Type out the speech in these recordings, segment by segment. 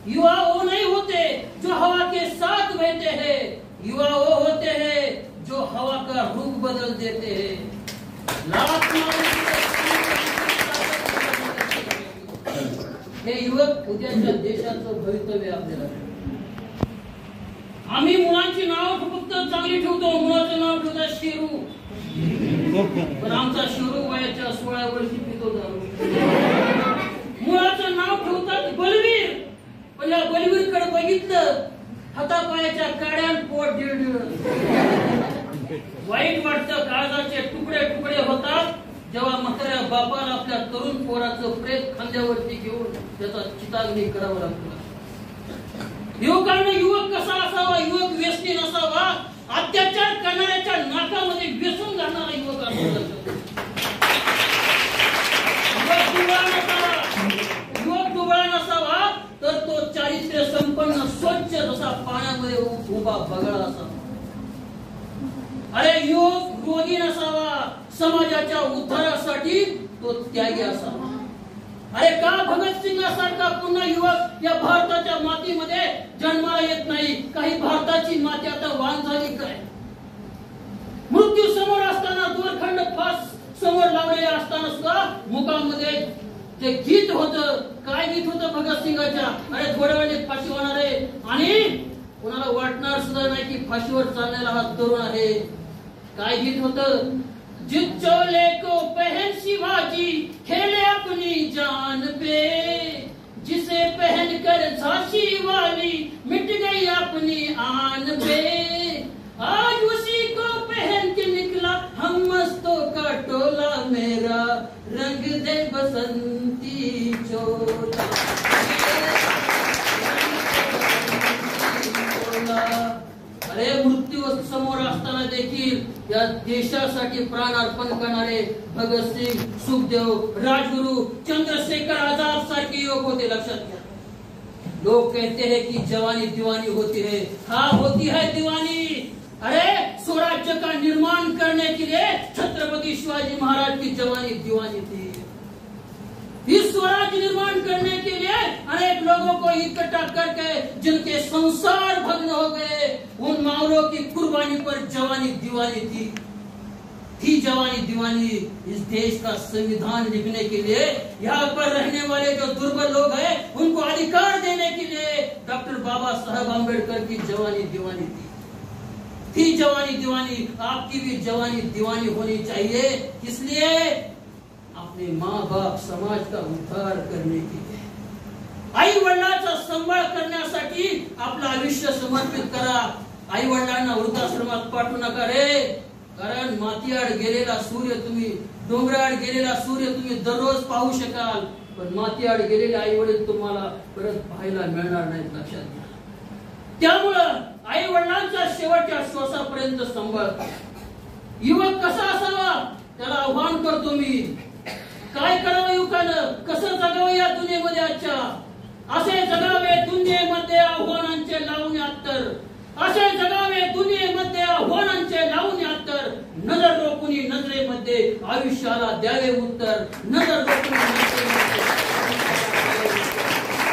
युवा वो नहीं होते जो हवा के साथ बहते हैं, युवा वो होते हैं जो हवा का रूप बदल देते हैं। हे युवक उद्याच्या देशाचं भवितव्य आपल्याला। आम्ही मुलांची नाव फक्त चांगली ठेवतो, मुलाचं नाव ठेवतो शिरू, पण आमचा शिरू वयाच्या 16 वर्षी पितो दारू। मुलाचं नाव ठेवतात बलवीर, पण या बलवीरकडे बघितलं हातापायाच्या काड्यान पोट ढिळढिळ। वाईट वाटतं, काळजाचे तुकडे तुकडे होतात जेव्हा म्हाताऱ्या बापाला आपल्या तरुण पोराचं प्रेत खांद्यावरती घेऊन त्याचा चिताग्नी करावा लागतो। युवकांना युवक कसा असावा? युवक व्यसनी नसावा, अत्याचार करणाऱ्याच्या नाकामध्ये व्यसन घालणारा युवक असावा। युवक दुबळा नसावा, तर तो चारित्र्य संपन्न स्वच्छ जसा पाण्यामध्ये उभा बगळा असावा। अरे युवक रोगी नसावा, समाजाच्या उद्धारासाठी तो त्यागी असावा। अरे का भगतसिंगासारखा पुन्हा युवक या भारताच्या मातीमध्ये जन्माला येत नाही? काही भारताची माती आता वान झाली काय? मृत्यू समोर असताना, दोरखंड फास समोर लावलेले असताना सुद्धा मुखामध्ये जे गीत होतं, काय गीत होतं भगतसिंगाच्या? अरे थोड्या वेळाने फाशी होणार आहे आणि कोणाला वाटणार सुद्धा नाही की फाशीवर चाललेला हा तरुण आहे। काय गीत होतं? जिस चोले को पहन शिवाजी खेले अपनी जान पे, जिसे पहन कर झांसी वाली मिट गई अपनी आन पे, आज उसी को पहन के निकला हम मस्तों का टोला, मेरा रंग दे बसंती चोला। अरे मृत्यू समोर असताना देखील या देशासाठी प्राण अर्पण करणारे भगतसिंग, सुखदेव, राजगुरु, चंद्रशेखर आजाद सारखे युवक होते। लक्षात घ्या, लोग कहते हैं कि जवानी दीवानी होती है। हाँ होती है दीवानी। अरे स्वराज्य का निर्माण करने के लिए छत्रपति शिवाजी महाराज की जवानी दीवानी थी। इस स्वराज निर्माण करने के लिए अनेक लोगों को इकट्ठा करके जिनके संसार भग्न हो गए, उन मावलों की कुर्बानी पर जवानी दीवानी थी जवानी दीवानी। इस देश का संविधान लिखने के लिए, यहाँ पर रहने वाले जो दुर्बल लोग हैं उनको अधिकार देने के लिए डॉक्टर बाबा साहब आम्बेडकर की जवानी दीवानी थी जवानी दीवानी। आपकी भी जवानी दीवानी होनी चाहिए। इसलिए अपने माँ बाप, समाज का उद्धार करने के लिए, आई वडिलांचा सांभाळ करण्यासाठी आपलं आयुष्य समर्पित करा। आई वडिलांना वृद्धाश्रमात पाठवू नका रे, कारण मातीआड गेलेला सूर्य तुम्ही, डोंगराआड गेलेला सूर्य तुम्ही दररोज पाहू शकाल, पण मातीआड गेलेले आई वडील तुम्हाला परत पाहायला मिळणार नाहीत। लक्षात घ्या। त्यामुळं आई वडिलांचा शेवटच्या श्वासापर्यंत सांभाळ करा। युवक कसा असावा त्याला आव्हान करतो मी। काय करावं युवकानं? कसं जगावं या दुनियेमध्ये? आजच्या असे जगावे दुनियेमध्ये आव्हानांचे लावून अत्तर, असे जगावे दुनियेमध्ये आव्हानांचे लावून अत्तर, नजर रोखून नजरेमध्ये आयुष्याला द्यावे उत्तर, नजर रोखून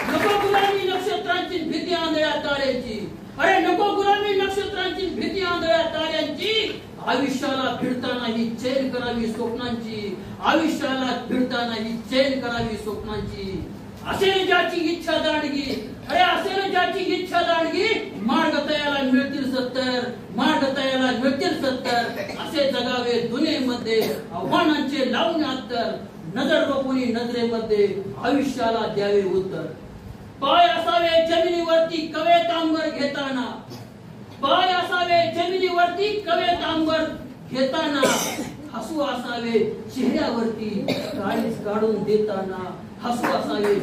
नको गुलामी नक्षत्रांची भीती आंधळ्या ताऱ्यांची। अरे नको गुलामी नक्षत्रांची भीती आंधळ्या ताऱ्यांची, आयुष्याला भिडताना ही चैन करावी स्वप्नांची, आयुष्याला भिडताना ही चैन करावी स्वप्नांची। असेल ज्याची इच्छा दांडगी, अरे असेल ज्याची इच्छा दांडगी, मार्ग तयाला मिळतील 70, मार्ग तयाला मिळतील 70, असे जगावे दुनियेमध्ये आव्हानांचे लावून अत्तर, नजर रोखून नजरेमध्ये आयुष्याला द्यावे उत्तर। पाय असावे जमिनीवरती कवेत अंबर घेताना, पाय असावे जमिनीवरती कवेत अंबर घेताना, हसू असावे चेहऱ्यावरती काळीज काढून देताना, हसू असावे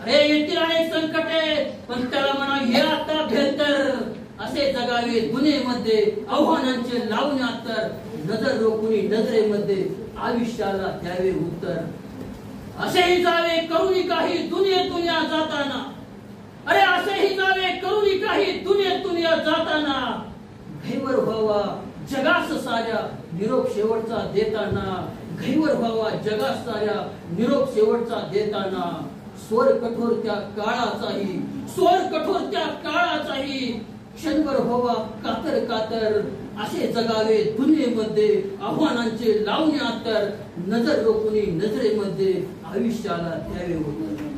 अरे येतील अनेक संकटे, पण त्याला म्हणा हे आता बेहतर, असे जगावे दुनियेमध्ये आव्हानांचे लावून अत्तर, नजर रोखून नजरेमध्ये आयुष्याला द्यावे उत्तर। असेही जावे करुणी काही दुनियेतून या जाताना, अरे असेही जावे करुणी काही दुनियेतून या जाताना, भेवर व्हावा जगास साऱ्या निरोप शेवटचा देताना, घाईवर व्हावा जगा साऱ्या निरोप शेवटचा देताना. स्वर कठोर त्या काळाचाही, स्वर कठोर त्या काळाचाही, क्षणभर व्हावा कातर कातर. असे जगावे दुनियेमध्ये आव्हानांचे लावणे आतर. नजर रोखुनी नजरेमध्ये आयुष्याला द्यावे उत्तर.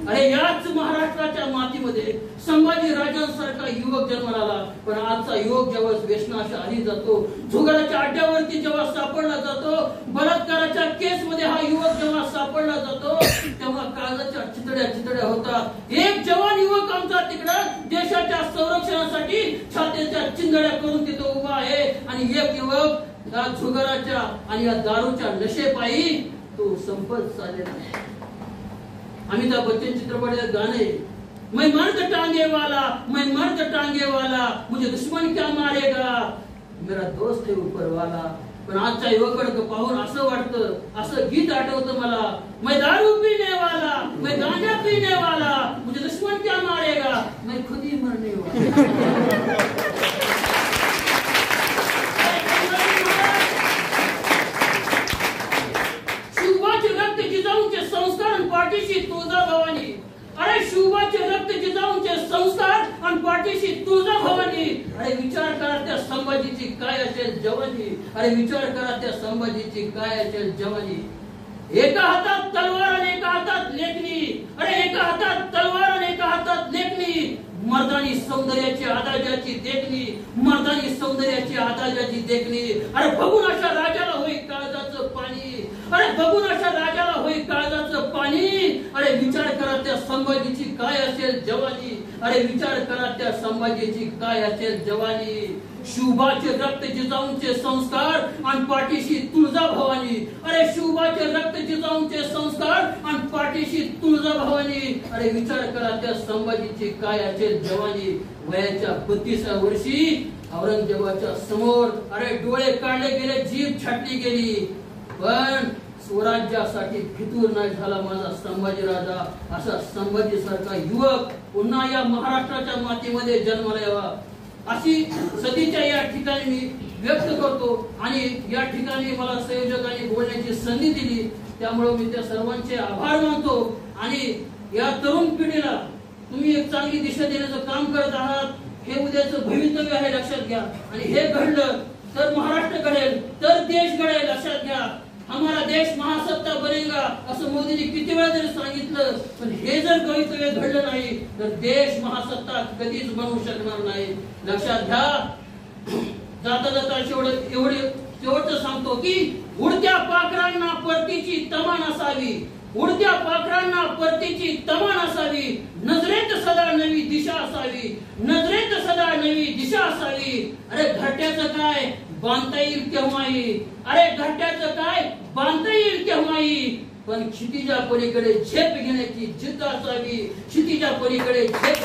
अरे याच महाराष्ट्राच्या मातीमध्ये संभाजी राजांसारखा युवक जन्माला आला. पण आजचा युवक जेव्हा व्यसनाच्या आधी जातो, जुगाराच्या अड्ड्यावरती जेव्हा सापडला जातो, बलात्काराच्या केस मध्ये हा युवक जेव्हा सापडला जातो, तेव्हा काळजाच्या चितड्या होतात. एक जवान युवक आमचा तिकडं देशाच्या संरक्षणासाठी छातीच्या चिंधड्या करून तिथं उभा आहे. आणि एक युवक या जुगाराच्या आणि या दारूच्या नशेपायी तो संपत चाललेला आहे. अमिताभ बच्चन चित्रपटात गाणे, मैं मर्द टांगे वाला, मैं मर्द टांगे वाला, मुझे दुश्मन क्या मारेगा, मेरा दोस्त है ऊपर वाला. पण आजच्या युवकांकडे पाहून असं वाटतं, असं गीत आठवतं मला, मैं दारू पीने वाला, मैं गांजा पीने वाला, मुझे दुश्मन क्या मारेगा, मैं खुद ही मरने वाला. संस्कार पाठीशी तुळजा भवानी. अरे शिवबाचे रक्त जिजाऊंचे संस्कार आणि पाठीशी तुळजा भवानी. अरे विचार करा त्या संभाजीची काय असेल जवानी. अरे विचार करा त्या संभाजीची काय असेल जवानी. एका हातात तलवार आणि एका हातात लेखणी. अरे एका हातात तलवार आणि एका हातात लेखणी. मर्दानी सौंदर्याची आदाजाची देखणी, मर्दानी सौंदर्याची आदाजाची देखणी. अरे बघून अशा राजाला होई काळजाचं पाणी. अरे बघून अशा राजाला होई काळजाचं पाणी. अरे विचार करा त्या संभाजीची काय असेल जवानी. अरे विचार करा त्या संभाजीची काय असेल जवानी. शिवबाचे रक्त जिजाऊंचे संस्कार आणि पाठीशी तुळजा भवानी. अरे शिवबाचे रक्त जिजाऊंचे संस्कार आणि पाठीशी तुळजा भवानी. अरे विचार करा त्या संभाजीची काय असेल जवानी. वयाच्या 32व्या वर्षी औरंगजेबाच्या समोर अरे डोळे काढले गेले, जीभ छाटली गेली, पण स्वराज्यासाठी फितूर नाही झाला माझा संभाजी राजा. असा संभाजी सारखा युवक पुन्हा या महाराष्ट्राच्या मातीमध्ये जन्माला यावा अशी सदिच्छा या ठिकाणी मी व्यक्त करतो. आणि या ठिकाणी मला संयोजकांनी बोलण्याची संधी दिली, त्यामुळे मी त्या सर्वांचे आभार मानतो. आणि या तरुण पिढीला तुम्ही एक चांगली दिशा देण्याचं काम करत आहात. हे उद्याचं भवितव्य आहे, लक्षात घ्या. आणि हे घडलं तर महाराष्ट्र घडेल, तर देश घडेल, लक्षात घ्या. हमारा देश महासत्ता बनेगा असं मोदींनी किती वेळा जरी सांगितलं, पण हे जर भवितव्य घडलं नाही तर देश महासत्ता कधीच बनवू शकणार नाही. लक्षात घ्या. जाता जाता शेवटचं सांगतो की उडत्या पाखरांना परतीची तमान असावी. उडत्या पाखरांना परतीची तमान असावी. नजरेत सदा नवी दिशा असावी. नजरेत सदा नवी दिशा असावी. अरे घरट्याचं काय बांधता येईल केव्हाही. अरे घरट्याचं काय बांधता येईल केव्हाही. पण क्षितिजा पलीकडे झेप घेण्याची जिद्द असावी. क्षितिजा पलीकडे झेप